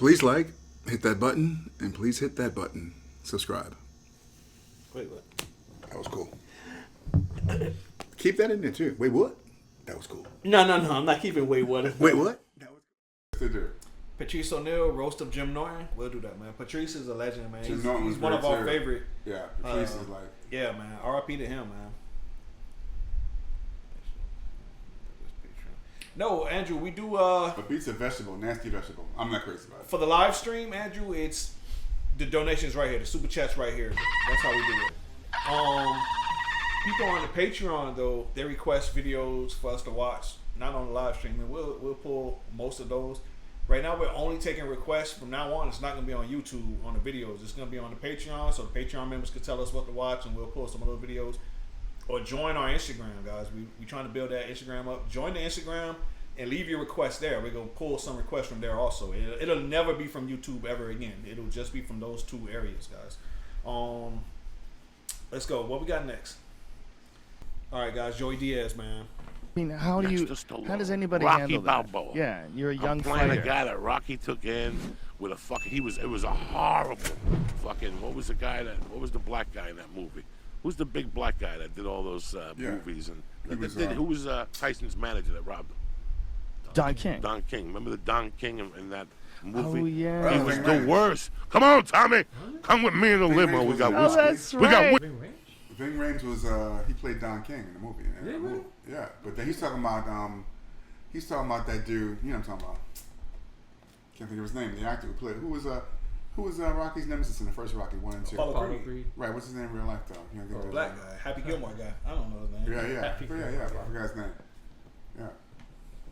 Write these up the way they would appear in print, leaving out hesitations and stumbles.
Please like, hit that button, and please hit that button. Subscribe. Wait, what? That was cool. Keep that in there too. Wait, what? That was cool. No. I'm not keeping wait what. Wait, what? That was cool. Patrice O'Neal, roast of Jim Norton. We'll do that, man. Patrice is a legend, man. Jim He's Norton was one of great, our too. favorite. Yeah, Patrice is like. Yeah, man. R.I.P. to him, man. No, Andrew, we do. But beets a vegetable, nasty vegetable. I'm not crazy about it. For the live stream, Andrew, it's the donations right here, the super chats right here. That's how we do it. People on the Patreon though, they request videos for us to watch, not on the live stream, and we'll pull most of those. Right now, we're only taking requests. From now on, it's not going to be on YouTube on the videos. It's going to be on the Patreon, so the Patreon members can tell us what to watch, and we'll pull some of those videos. Or join our Instagram, guys. We trying to build that Instagram up. Join the Instagram and leave your requests there. We're going to pull some requests from there also. It'll never be from YouTube ever again. It'll just be from those two areas, guys. Let's go. What we got next? All right, guys. Joey Diaz, man. I mean, how does anybody Rocky handle that? Balboa. Yeah, you're a young playing fighter. a guy that Rocky took in with a fucking. It was a horrible fucking. What was the black guy in that movie? Who's the big black guy that did all those movies and who was Tyson's manager that robbed him? Don King. Don King. Remember the Don King in that movie? Oh yeah. He was the worst. Come on, Tommy. Come with me in the limo. We got whiskey. Oh, that's right. Ving Rhames was he played Don King in the movie. Yeah, but then he's talking about that dude. You know what I'm talking about? Can't think of his name. The actor who was Rocky's nemesis in the first Rocky 1 and 2. Apollo Creed. Right. What's his name in real life though? You know, Black guy, Happy Gilmore guy. I don't know his name. Yeah. I forgot his name. Yeah.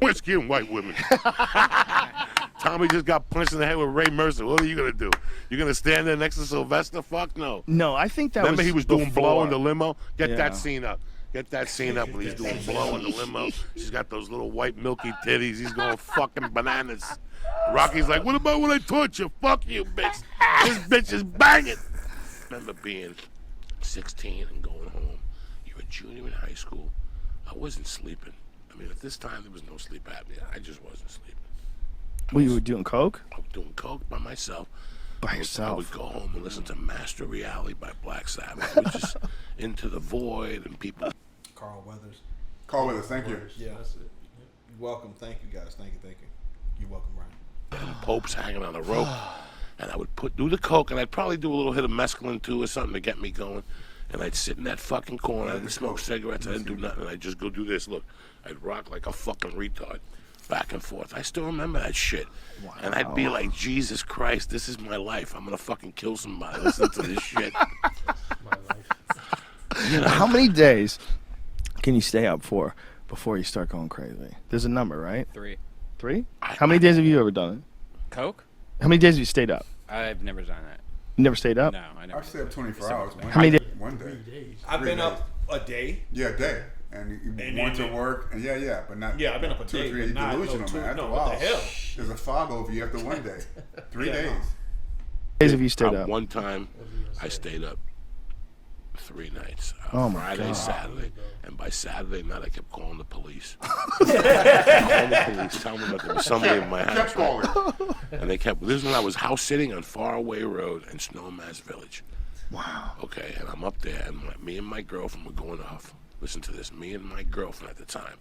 Whiskey and white women. Tommy just got punched in the head with Ray Mercer. What are you gonna do? You gonna stand there next to Sylvester? Fuck no. No, I think that Remember was he was doing before. blow in the limo? Get Yeah. that scene up. Get that scene up when he's doing blow in the limo. She's got those little white milky titties. He's going fucking bananas. Rocky's like, what about when I taught you? Fuck you, bitch. This bitch is banging. Remember being 16 and going home. You're a junior in high school. I wasn't sleeping. I mean, at this time, there was no sleep apnea. I just wasn't sleeping. Well, you were doing coke? I was doing coke by myself. By I yourself? would go home and listen to Master Reality by Black Sabbath, which is Into the Void and people. Carl Weathers. Carl Weathers, thank you. Yeah, that's it. You're welcome. Thank you, guys. Thank you. You're welcome, Ryan. And popes hanging on the rope. And I would do the coke, and I'd probably do a little hit of mescaline too or something to get me going. And I'd sit in that fucking corner. I didn't smoke cigarettes. I didn't do nothing. I'd just go do this. Look, I'd rock like a fucking retard. Back and forth. I still remember that shit. Wow. And I'd be like, Jesus Christ, this is my life. I'm going to fucking kill somebody. Listen to this shit. You know? How many days can you stay up for before you start going crazy? There's a number, right? 3. 3? How many days have you ever done it? Coke? How many days have you stayed up? I've never done that. You never stayed up? No, I never. I've stayed up 24 hours. How many days? One day. I've been up a day. Yeah, a day. And you want to work, and but not. Yeah, I've been up a 2 or day, 3 but not delusional, no, two, man. After no, a what while, the hell? there's a fog over you after one day. 3 Yeah, days. no. Days have you stayed up? One time, I stayed up 3 nights. Oh, my Friday, God. Saturday. And by Saturday night, I kept calling the police. Calling the police, telling them that there was somebody in my house. Kept calling. And they kept, this is when I was house sitting on Faraway Road in Snowmass Village. Wow. Okay, and I'm up there, and me and my girlfriend were going off. Listen to this. Me and my girlfriend at the time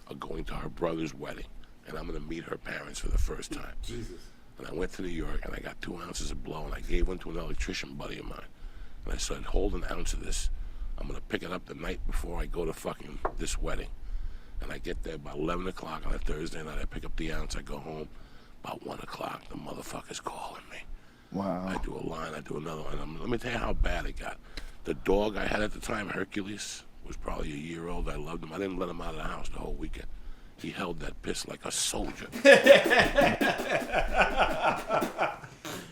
are going to her brother's wedding, and I'm going to meet her parents for the first time. Jesus. And I went to New York, and I got 2 ounces of blow, and I gave one to an electrician buddy of mine. And I said, hold an ounce of this. I'm going to pick it up the night before I go to fucking this wedding. And I get there about 11 o'clock on a Thursday night. I pick up the ounce. I go home. About 1 o'clock, the motherfucker's calling me. Wow. I do a line, I do another one. Let me tell you how bad it got. The dog I had at the time, Hercules, was probably a year old. I loved him. I didn't let him out of the house the whole weekend. He held that piss like a soldier.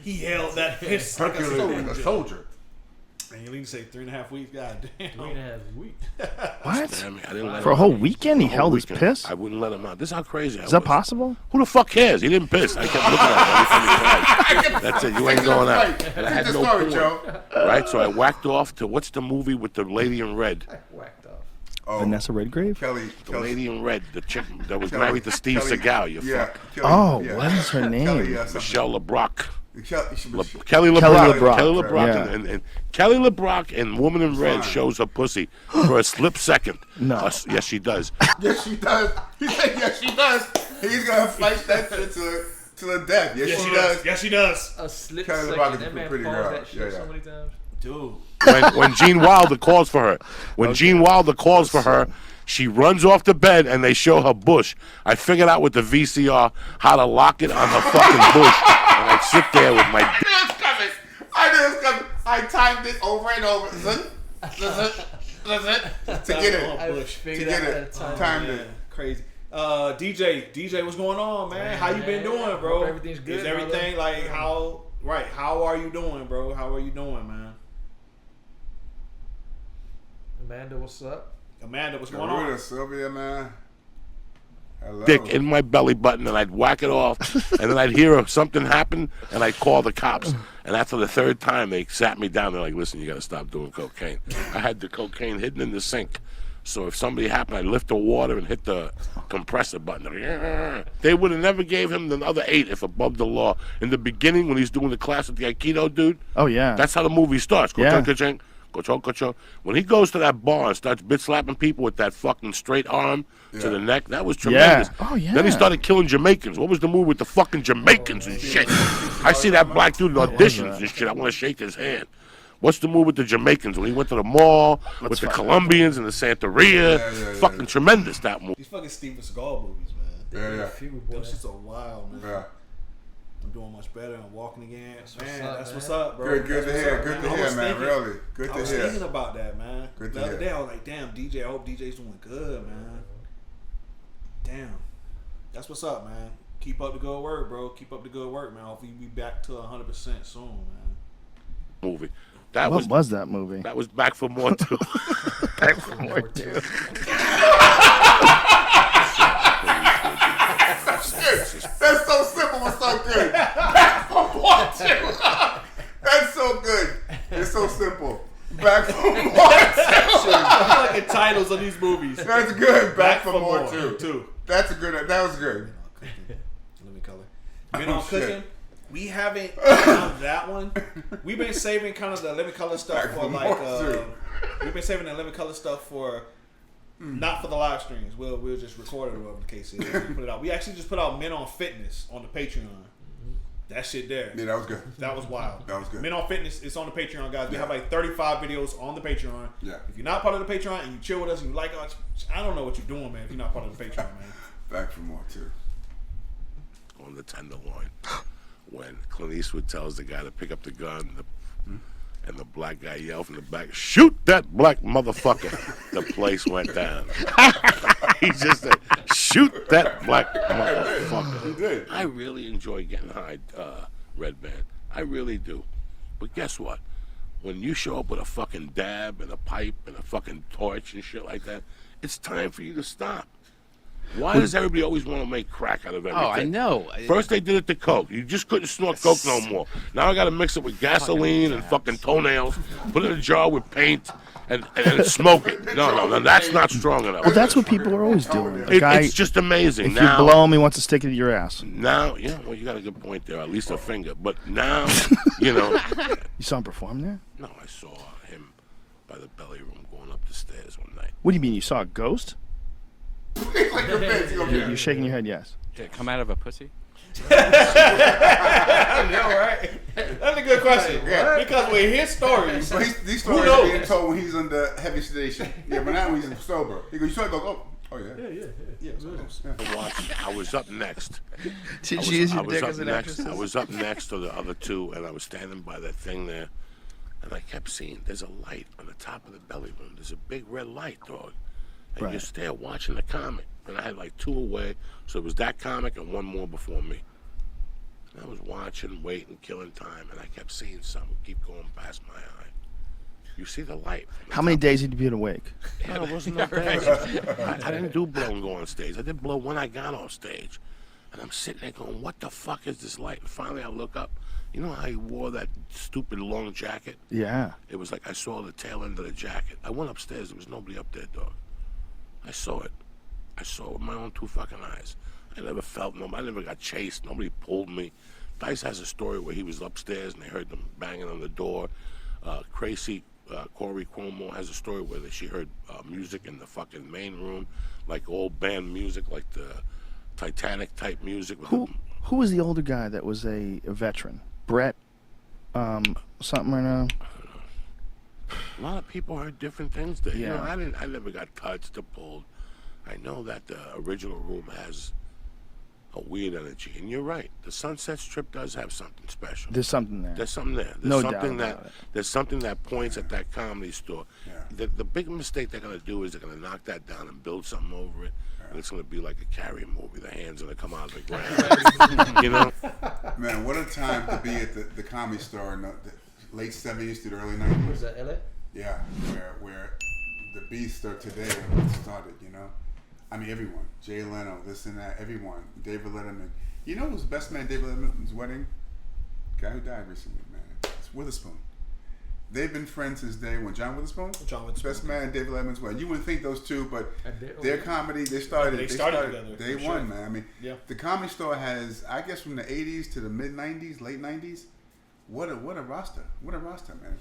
He held that piss like A soldier. And you leave say 3.5 weeks. God damn. 3.5 weeks. What? Damn it, I didn't let For a him whole out. weekend he The whole held his weekend. piss? I wouldn't let him out. This is how crazy I Is that was. possible? Who the fuck cares? He didn't piss. I kept looking at him every time he cried. That's it. You ain't going out. And I had no story, porn. Joe. Right? So I whacked off to, what's the movie with the lady in red? Whacked off. Oh, Vanessa Redgrave? The lady in red, the chick that was Kelly- married to Steve Kelly- Seagal. You yeah, fuck. Kelly, What is her name? Michelle LeBrock. Kelly Kelly LeBrock. Kelly LeBrock, Yeah. And Kelly LeBrock and Woman in Red shows her pussy for a slip second. No. Yes, she does. Yes, she does. He said, yes, she does. He's gonna fight that shit to the death. Yes, she does. Yes, she does. A slip Kelly second. LeBrock is That a man pretty paused girl. that shit Yeah. so many times. Dude. When Gene Wilder calls for her, Gene Wilder calls for her, she runs off the bed and they show her bush. I figured out with the VCR how to lock it on her fucking bush, and I sit there with my. I knew it was coming. I timed it over and over. To get it. To get it. Timed it. Crazy. DJ, what's going on, man? How you been doing, bro? Hope everything's good, Is everything brother. like how? Right. How are you doing, bro? How are you doing, man? Amanda, what's up? Amanda, what's going Garuda, on? Sylvia, man. Hello. Dick in my belly button, and I'd whack it off, and then I'd hear something happen, and I'd call the cops. And after the third time, they sat me down. They're like, "Listen, you got to stop doing cocaine." I had the cocaine hidden in the sink, so if somebody happened, I'd lift the water and hit the compressor button. They would have never gave him the other 8 if above the law. In the beginning, when he's doing the class with the Aikido dude, Oh, yeah. that's how the movie starts. Yeah. When he goes to that bar and starts bitch slapping people with that fucking straight arm to Yeah. the neck, that was tremendous. Oh, yeah. Then he started killing Jamaicans. What was the movie with the fucking Jamaicans and shit? I see that black dude in auditions and shit. I want to shake his hand. What's the movie with the Jamaicans when he went to the mall with the Colombians and the Santeria? Fucking tremendous, that movie. These fucking Steven Seagal movies, man. Yeah. Those shits are wild, man. Yeah. I'm doing much better. I'm walking again. Man, up, that's man. what's up, bro. Good to That's what's hear. up, Good to I hear, was man. thinking- Really. Good I to was hear. thinking about that, man. Good to the other hear. day, I was like, damn, DJ, I hope DJ's doing good, man. Damn. That's what's up, man. Keep up the good work, bro. Keep up the good work, man. Hopefully we be back to 100% soon, man. Movie. That What was that movie? That was Back for More too. Back for More too. That's so simple but so good. Back for more too. That's so good. It's so simple. Back for more too. Fucking titles of these movies. That's good. Back for more too. Too. That's a good. That was good. Let me color. Been on shit. cooking. We haven't done that one. We've been saving kind of the living color stuff Back for for like. more, too. We've been saving the living color stuff for. Not for the live streams. We'll just record it or whatever the case is. We put it out. We actually just put out Men on Fitness on the Patreon. That shit there. Yeah, that was good. That was wild. That was good. Men on Fitness, it's on the Patreon, guys. We have like 35 videos on the Patreon. Yeah. If you're not part of the Patreon and you chill with us and you like us, I don't know what you're doing, man, if you're not part of the Patreon, man. Back for more too. On the Tenderloin, when Clint Eastwood tells the guy to pick up the gun, and the black guy yelled from the back, "Shoot that black motherfucker!" The place went down. He just said, "Shoot that black motherfucker." He did. I really enjoy getting high, Red Man. I really do. But guess what? When you show up with a fucking dab and a pipe and a fucking torch and shit like that, it's time for you to stop. Why does everybody always want to make crack out of everything? Oh, I know. First they did it to Coke. You just couldn't snort Coke no more. Now I got to mix it with gasoline and fucking toenails, put it in a jar with paint, and smoke it. No, that's not strong enough. Well, that's what people are always doing. The guy, It's just amazing. if Now, you blow him, he wants to stick it to your ass. now, yeah, well, you got a good point there, at least a finger. But now, you know, You saw him perform there? no, I saw him by the belly room going up the stairs one night. What do you mean? You saw a ghost? Like your face, you gonna be- You're shaking your head, yes. Did it come out of a pussy? Yeah, right. That's a good question. Yeah. Because with his stories, But these stories knows? are being told when he's under heavy sedation. Yeah, but now when he's sober. He goes, you saw it, go, oh yeah. I was up next. Did I she use your was dick up as an next. actress? I was up next to the other two, and I was standing by that thing there, and I kept seeing there's a light on the top of the belly room. There's a big red light, dog. And you're Right. there watching the comic, and I had like 2 away, so it was that comic and 1 more before me. And I was watching, waiting, killing time, and I kept seeing something keep going past my eye. You see the light. from the How many top. days had you been awake? No, it wasn't that bad. I didn't do blow and go on stage. I did blow when I got off stage. And I'm sitting there going, what the fuck is this light? And finally I look up. You know how he wore that stupid long jacket? Yeah. It was like I saw the tail end of the jacket. I went upstairs. There was nobody up there, dog. I saw it. I saw it with my own two fucking eyes. I never felt nobody. I never got chased. Nobody pulled me. Dice has a story where he was upstairs and they heard them banging on the door. Corey Cuomo has a story where she heard music in the fucking main room, like old band music, like the Titanic type music. Who was the older guy that was a veteran? Brett, something or no? A lot of people heard different things there. Yeah. You know, I never got touched or pulled. I know that the original room has a weird energy, and you're right. The Sunset Strip does have something special. There's something there. There's something there. There's No something doubt about it. There's something that points at that comedy store. Yeah. The big mistake they're gonna do is they're gonna knock that down and build something over it, and it's gonna be like a Carrie movie. The hands are gonna come out of the ground. You know? Man, what a time to be at the comedy store in the late 70s to the early 90s. Was that LA? Yeah, where the beast are today started, you know? I mean, everyone. Jay Leno, this and that, everyone. David Letterman. You know who's best man at David Letterman's wedding? Guy who died recently, man. It's Witherspoon. They've been friends since day one. John Witherspoon? John Witherspoon. Best man at David Letterman's wedding. You wouldn't think those two, but did- their comedy, they started together, day for one, sure. man. I mean, Yeah. the Comedy Store has, I guess from the 80s to the mid-90s, late 90s, what a roster. What a roster, man.